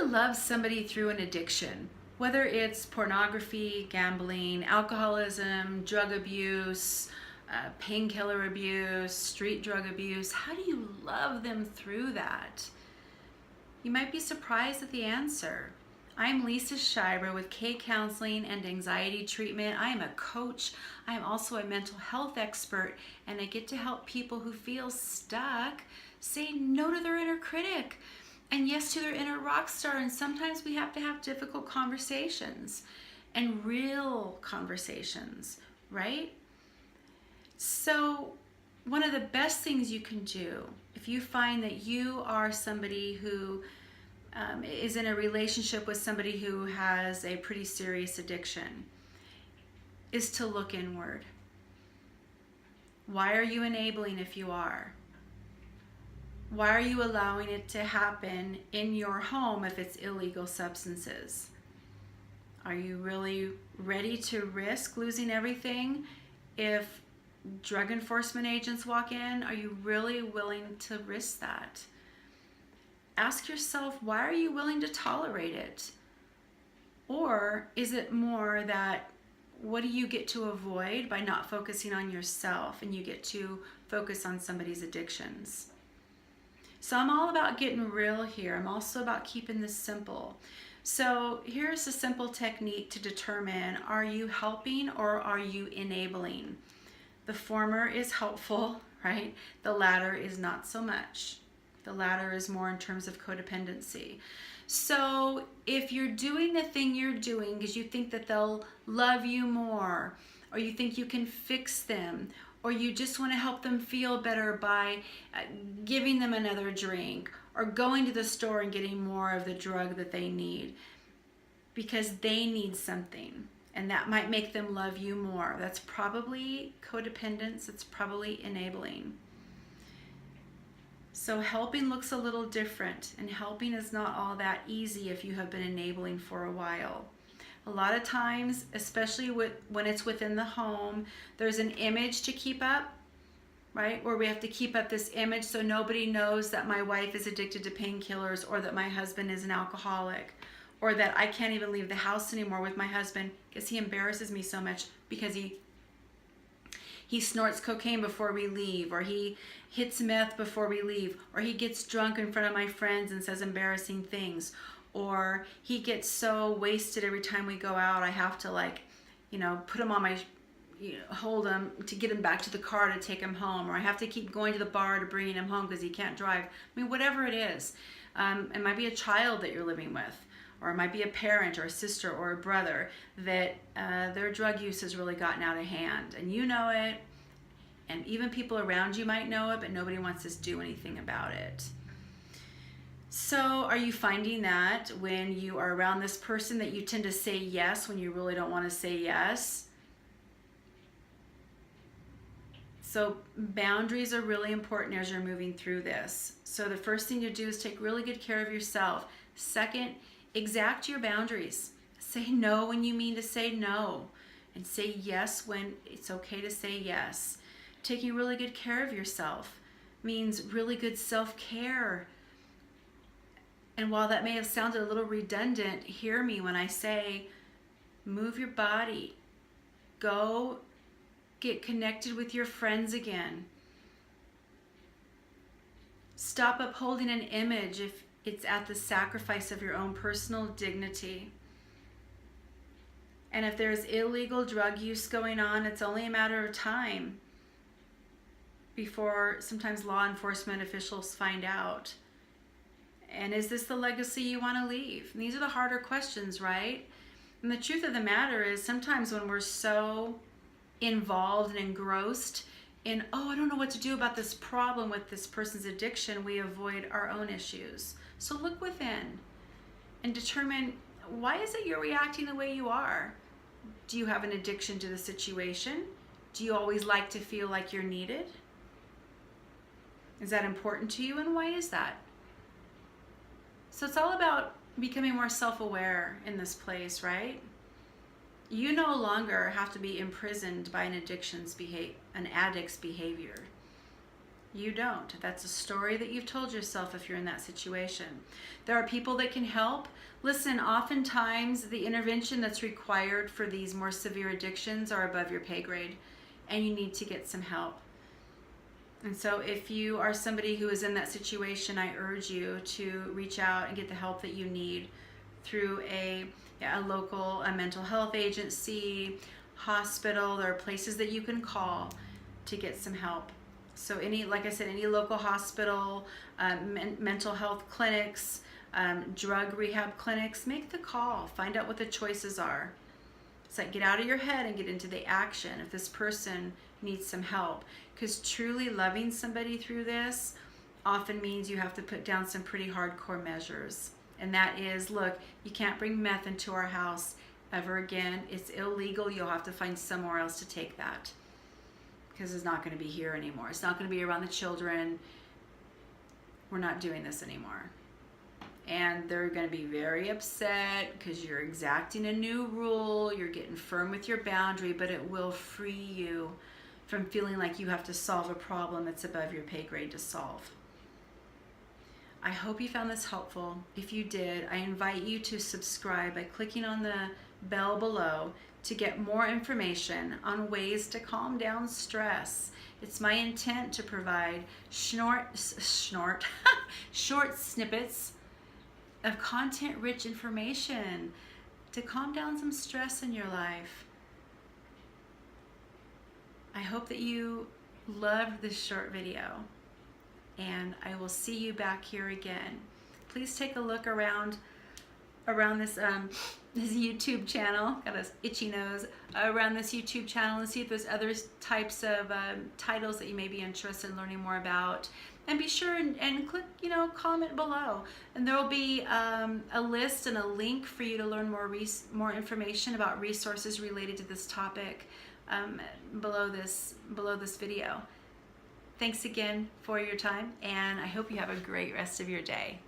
you love somebody through an addiction? Whether it's pornography, gambling, alcoholism, drug abuse, painkiller abuse, street drug abuse, how do you love them through that? You might be surprised at the answer. I'm Lisa Schiro with K Counseling and Anxiety Treatment. I am a coach. I am also a mental health expert, and I get to help people who feel stuck say no to their inner critic and yes to their inner rock star. And sometimes we have to have difficult conversations and real conversations, right? So one of the best things you can do if you find that you are somebody who is in a relationship with somebody who has a pretty serious addiction is to look inward. Why are you enabling if you are? Why are you allowing it to happen in your home if it's illegal substances? Are you really ready to risk losing everything if drug enforcement agents walk in? Are you really willing to risk that? Ask yourself, why are you willing to tolerate it? Or is it more that what do you get to avoid by not focusing on yourself and you get to focus on somebody's addictions? So I'm all about getting real here. I'm also about keeping this simple. So here's a simple technique to determine, are you helping or are you enabling? The former is helpful, right? The latter is not so much. The latter is more in terms of codependency. So if you're doing the thing you're doing because you think that they'll love you more, or you think you can fix them, or you just want to help them feel better by giving them another drink, or going to the store and getting more of the drug that they need because they need something, and that might make them love you more, that's probably codependence, it's probably enabling. So helping looks a little different, and helping is not all that easy if you have been enabling for a while. A lot of times, especially when it's within the home, there's an image to keep up, right? Where we have to keep up this image so nobody knows that my wife is addicted to painkillers, or that my husband is an alcoholic, or that I can't even leave the house anymore with my husband because he embarrasses me so much because he snorts cocaine before we leave, or he hits meth before we leave, or he gets drunk in front of my friends and says embarrassing things, or he gets so wasted every time we go out I have to put him on my, hold him to get him back to the car to take him home, or I have to keep going to the bar to bring him home because he can't drive. I mean, whatever it is. It might be a child that you're living with, or it might be a parent or a sister or a brother that their drug use has really gotten out of hand, and you know it, and even people around you might know it, but nobody wants to do anything about it. So are you finding that when you are around this person that you tend to say yes when you really don't want to say yes? So boundaries are really important as you're moving through this. So the first thing to do is take really good care of yourself. Second, exact your boundaries. Say no when you mean to say no, and say yes when it's okay to say yes. Taking really good care of yourself means really good self-care. And while that may have sounded a little redundant, hear me when I say move your body. Go get connected with your friends again. Stop upholding an image if it's at the sacrifice of your own personal dignity. And if there's illegal drug use going on, it's only a matter of time before sometimes law enforcement officials find out. And is this the legacy you want to leave? And these are the harder questions, right? And the truth of the matter is sometimes when we're so involved and engrossed in, I don't know what to do about this problem with this person's addiction, we avoid our own issues. So look within and determine, why is it you're reacting the way you are? Do you have an addiction to the situation? Do you always like to feel like you're needed? Is that important to you, and why is that? So it's all about becoming more self-aware in this place, right? You no longer have to be imprisoned by an addict's behavior. You don't. That's a story that you've told yourself if you're in that situation. There are people that can help. Listen, oftentimes the intervention that's required for these more severe addictions are above your pay grade, and you need to get some help. And so if you are somebody who is in that situation, I urge you to reach out and get the help that you need through a local mental health agency, hospital. There are places that you can call to get some help. So like I said, any local hospital, mental health clinics, drug rehab clinics, make the call. Find out what the choices are. It's like, get out of your head and get into the action if this person needs some help. Because truly loving somebody through this often means you have to put down some pretty hardcore measures. And that is, look, you can't bring meth into our house ever again. It's illegal. You'll have to find somewhere else to take that, because it's not going to be here anymore. It's not going to be around the children. We're not doing this anymore. And they're going to be very upset because you're exacting a new rule. You're getting firm with your boundary, but it will free you from feeling like you have to solve a problem that's above your pay grade to solve. I hope you found this helpful. If you did, I invite you to subscribe by clicking on the bell below to get more information on ways to calm down stress. It's my intent to provide short snippets of content-rich information to calm down some stress in your life. I hope that you loved this short video, and I will see you back here again. Please take a look around this YouTube channel. Got an itchy nose. Around this YouTube channel, and see if there's other types of titles that you may be interested in learning more about. And be sure and click, comment below, and there will be a list and a link for you to learn more information about resources related to this topic below this video. Thanks again for your time, and I hope you have a great rest of your day.